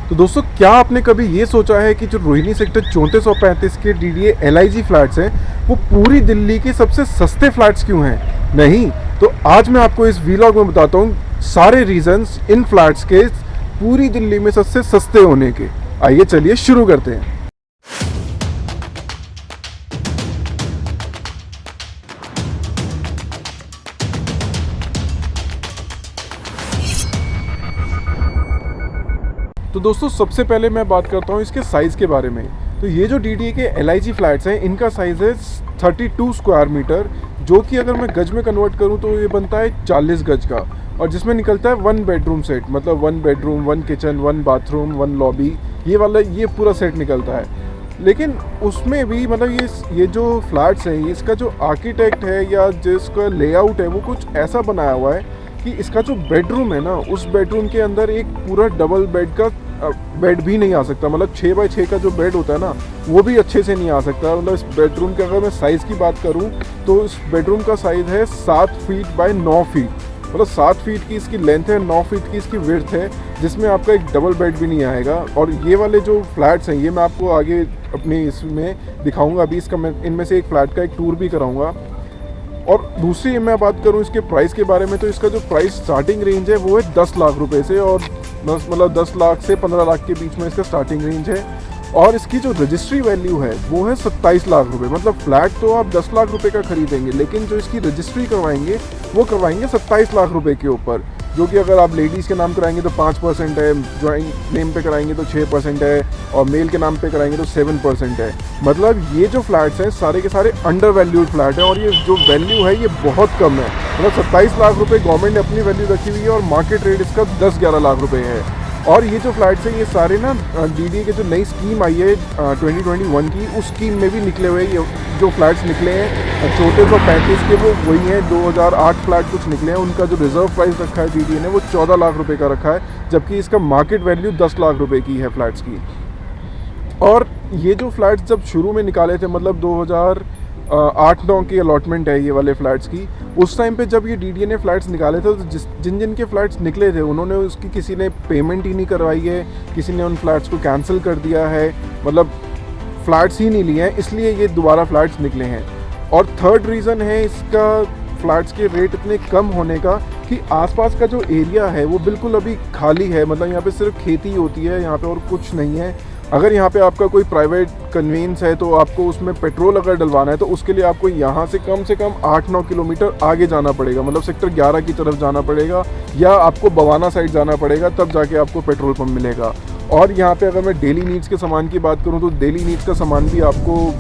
तो दोस्तों, क्या आपने कभी ये सोचा है कि जो रोहिणी सेक्टर 34 और 35 के डीडीए एलआईजी फ्लैट्स हैं, वो पूरी दिल्ली के सबसे सस्ते फ्लैट्स क्यों हैं? नहीं। तो आज मैं आपको इस वीलॉग में बताता हूँ सारे रीजंस इन फ्लैट्स के पूरी दिल्ली में सबसे सस्ते होने के। आइए चलिए शुरू करते हैं। तो दोस्तों, सबसे पहले मैं बात करता हूँ इसके साइज़ के बारे में। तो ये जो डीडीए के एलआईजी फ्लैट्स हैं, इनका साइज़ है 32 स्क्वायर मीटर, जो कि अगर मैं गज में कन्वर्ट करूँ तो ये बनता है 40 गज का, और जिसमें निकलता है 1 बेडरूम सेट, मतलब 1 बेडरूम, 1 किचन, 1 बाथरूम, 1 लॉबी, ये पूरा सेट निकलता है। लेकिन उसमें भी मतलब ये जो फ्लैट्स हैं, इसका जो आर्किटेक्ट है या जिसका लेआउट है, वो कुछ ऐसा बनाया हुआ है कि इसका जो बेडरूम है ना, उस बेडरूम के अंदर एक पूरा डबल बेड का बेड भी नहीं आ सकता। मतलब 6 बाई 6 का जो बेड होता है ना, वो भी अच्छे से नहीं आ सकता। मतलब इस बेडरूम के अगर मैं साइज़ की बात करूं तो इस बेडरूम का साइज़ है 7 फीट बाय 9 फीट। मतलब 7 फीट की इसकी लेंथ है, 9 फीट की इसकी विड्थ है, जिसमें आपका एक डबल बेड भी नहीं आएगा। और ये वाले जो फ्लैट्स हैं, ये मैं आपको आगे अपने इसमें दिखाऊँगा। अभी इसका मैं इनमें से एक फ़्लैट का एक टूर भी कराऊँगा। और दूसरी मैं बात करूं इसके प्राइस के बारे में, तो इसका जो प्राइस स्टार्टिंग रेंज है वो है 10 लाख रुपए से, और 10 लाख से 15 लाख के बीच में इसका स्टार्टिंग रेंज है। और इसकी जो रजिस्ट्री वैल्यू है वो है 27 लाख रुपए। मतलब फ्लैट तो आप 10 लाख रुपए का खरीदेंगे, लेकिन जो इसकी रजिस्ट्री करवाएंगे वो करवाएंगे 27 लाख रुपए के ऊपर, जो कि अगर आप लेडीज़ के नाम कराएंगे तो 5% है, ज्वाइंट नेम पे कराएंगे तो 6% है, और मेल के नाम पे कराएंगे तो 7% है। मतलब ये जो फ्लैट्स हैं सारे के सारे अंडर वैल्यूड फ्लैट हैं, और ये जो वैल्यू है ये बहुत कम है। मतलब 27 लाख रुपए गवर्नमेंट ने अपनी वैल्यू रखी हुई है, और मार्केट रेट इसका 10-11 लाख रुपए है। और ये जो फ्लैट्स हैं ये सारे ना डीडीए के जो नई स्कीम आई है 2021 की, उस स्कीम में भी निकले हुए ये जो फ्लैट्स निकले हैं 34 और 35 के, वो वही हैं। 2008 फ्लैट कुछ निकले हैं, उनका जो रिजर्व प्राइस रखा है डीडीए ने वो 14 लाख रुपए का रखा है, जबकि इसका मार्केट वैल्यू 10 लाख रुपए की है फ्लैट्स की। और ये जो फ्लैट्स जब शुरू में निकाले थे, मतलब 2008-9 की अलॉटमेंट है ये वाले फ्लैट्स की, उस टाइम पे जब ये डीडीए ने फ्लैट्स निकाले थे तो जिन के फ्लैट्स निकले थे उन्होंने उसकी किसी ने पेमेंट ही नहीं करवाई है, किसी ने उन फ्लैट्स को कैंसिल कर दिया है, मतलब फ्लैट्स ही नहीं लिए हैं, इसलिए ये दोबारा फ्लैट्स निकले हैं। और थर्ड रीज़न है इसका फ्लैट्स के रेट इतने कम होने का कि आसपास का जो एरिया है वो बिल्कुल अभी खाली है। मतलब यहाँ पे सिर्फ खेती होती है यहाँ पे, और कुछ नहीं है। अगर यहाँ पे आपका कोई प्राइवेट कन्वेंस है तो आपको उसमें पेट्रोल अगर डलवाना है तो उसके लिए आपको यहाँ से कम 8-9 किलोमीटर आगे जाना पड़ेगा, मतलब सेक्टर 11 की तरफ जाना पड़ेगा, या आपको बवाना साइड जाना पड़ेगा, तब जाके आपको पेट्रोल पंप मिलेगा। और यहाँ पे अगर मैं डेली नीड्स के सामान की बात करूँ तो डेली नीड्स का सामान भी आपको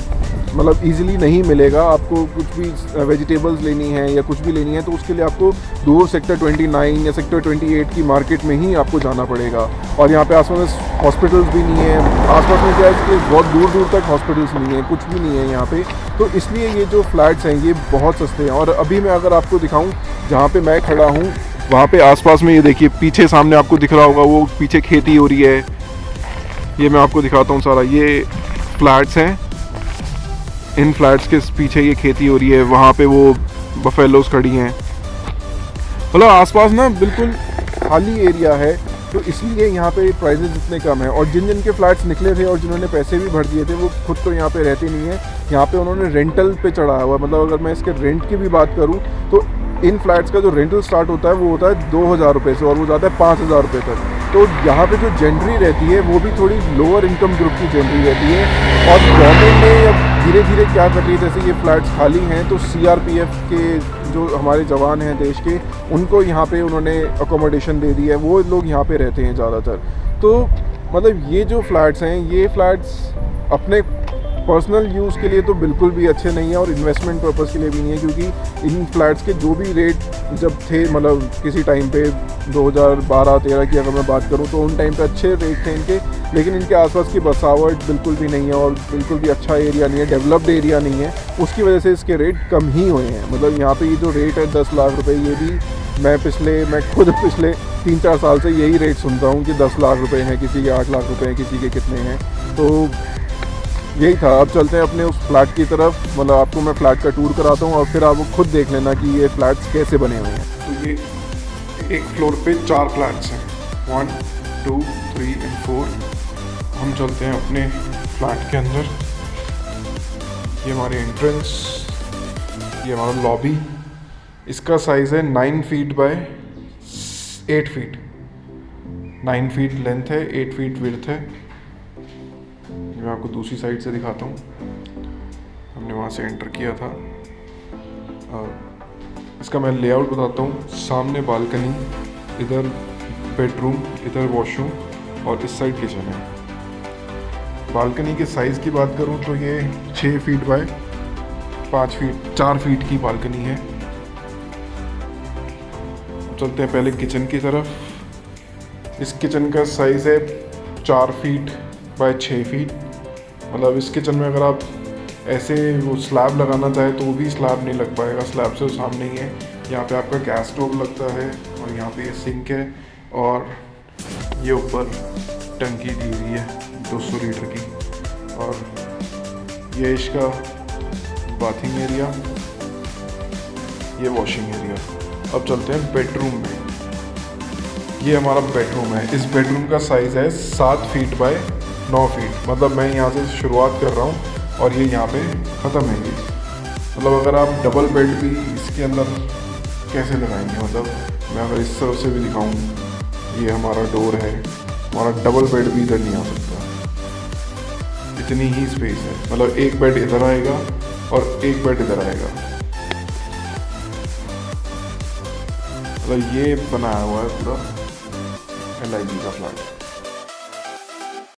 मतलब ईजिली नहीं मिलेगा। आपको कुछ भी वेजिटेबल्स लेनी है या कुछ भी लेनी है तो उसके लिए आपको दूर सेक्टर 29 या सेक्टर 28 की मार्केट में ही आपको जाना पड़ेगा। और यहाँ पे आसपास में हॉस्पिटल्स भी नहीं है, आसपास में क्या है कि बहुत दूर दूर तक हॉस्पिटल्स नहीं है, कुछ भी नहीं है यहाँ पे। तो इसलिए ये जो फ्लैट्स हैं ये बहुत सस्ते हैं। और अभी मैं अगर आपको दिखाऊँ जहाँ पर मैं खड़ा हूँ, वहाँ पे आसपास में ये देखिए, पीछे सामने आपको दिख रहा होगा, वो पीछे खेती हो रही है। ये मैं आपको दिखाता हूँ सारा, ये फ्लैट्स हैं, इन फ्लैट्स के पीछे ये खेती हो रही है, वहाँ पे वो बफेलोज खड़ी हैं। मतलब आसपास ना बिल्कुल खाली एरिया है, तो इसलिए यहाँ पे प्राइसेस इतने कम हैं। और जिन के फ्लैट्स निकले थे और जिन्होंने पैसे भी भर दिए थे वो खुद तो यहाँ पे रहते नहीं है, यहाँ पे उन्होंने रेंटल पे चढ़ाया हुआ। मतलब अगर मैं इसके रेंट की भी बात करूँ तो इन फ्लैट्स का जो रेंटल स्टार्ट होता है वो होता है 2000 रुपये से, और वो जाता है 5000 रुपये तक। तो यहाँ पे जो जेंट्री रहती है वो भी थोड़ी लोअर इनकम ग्रुप की जेंट्री रहती है। और गवर्नमेंट ने अब धीरे धीरे क्या कर रही है, जैसे ये फ्लैट्स खाली हैं तो सीआरपीएफ के जो हमारे जवान हैं देश के, उनको यहाँ पे उन्होंने अकोमोडेशन दे दी है, वो लोग यहाँ पे रहते हैं ज़्यादातर। तो मतलब ये जो फ्लैट्स हैं, ये फ्लैट्स अपने पर्सनल यूज़ के लिए तो बिल्कुल भी अच्छे नहीं है, और इन्वेस्टमेंट पर्पज़ के लिए भी नहीं है, क्योंकि इन फ्लैट्स के जो भी रेट जब थे, मतलब किसी टाइम पे 2012-13 की अगर मैं बात करूं तो उन टाइम पे अच्छे रेट थे इनके, लेकिन इनके आसपास की बसावट बिल्कुल भी नहीं है, और बिल्कुल भी अच्छा एरिया नहीं है, डेवलप्ड एरिया नहीं है। उसकी वजह से इसके रेट कम ही हुए हैं। मतलब यहाँ पे ये जो रेट है 10 लाख रुपये, ये भी मैं खुद पिछले 3-4 साल से यही रेट सुनता हूँ कि 10 लाख रुपये हैं, किसी के 8 लाख रुपये हैं, किसी के कितने हैं। तो यही था। अब चलते हैं अपने उस फ्लैट की तरफ, मतलब आपको मैं फ्लैट का टूर कराता हूँ और फिर आप खुद देख लेना कि ये फ्लैट्स कैसे बने हुए हैं। तो ये एक फ्लोर पे 4 फ्लैट्स हैं, 1, 2, 3 and 4। हम चलते हैं अपने फ्लैट के अंदर। ये हमारी एंट्रेंस, ये हमारा लॉबी। इसका साइज़ है 9 feet by 8 feet. 9 feet length है, 8 फीट विड्थ है। मैं आपको दूसरी साइड से दिखाता हूँ। हमने वहाँ से एंटर किया था। इसका मैं लेआउट बताता हूँ। सामने बालकनी, इधर बेडरूम, इधर वॉशरूम और इस साइड किचन है। बालकनी के साइज़ की बात करूँ तो ये 6 फीट बाय 5 फीट 4 फीट की बालकनी है। चलते हैं पहले किचन की तरफ। इस किचन का साइज़ है 4 फीट बाय 6 फीट। मतलब इस किचन में अगर आप ऐसे वो स्लैब लगाना चाहे तो वो भी स्लैब नहीं लग पाएगा, स्लैब से सामने ही है। यहाँ पे आपका गैस स्टोव लगता है और यहाँ पे ये सिंक है और ये ऊपर टंकी दी हुई है 200 लीटर की। और ये इसका बाथिंग एरिया, ये वॉशिंग एरिया। अब चलते हैं बेडरूम में। ये हमारा बेडरूम है। इस बेडरूम का साइज़ है 7 फीट बाय 9 फीट। मतलब मैं यहाँ से शुरुआत कर रहा हूँ और ये यहाँ पे ख़त्म है। ये मतलब अगर आप डबल बेड भी इसके अंदर कैसे लगाएंगे, मतलब मैं अगर इस तरफ से भी दिखाऊँ, ये हमारा डोर है, हमारा डबल बेड भी इधर नहीं आ सकता, इतनी ही स्पेस है। मतलब एक बेड इधर आएगा और एक बेड इधर आएगा। मतलब ये बनाया हुआ है पूरा LIG का फ्लैट।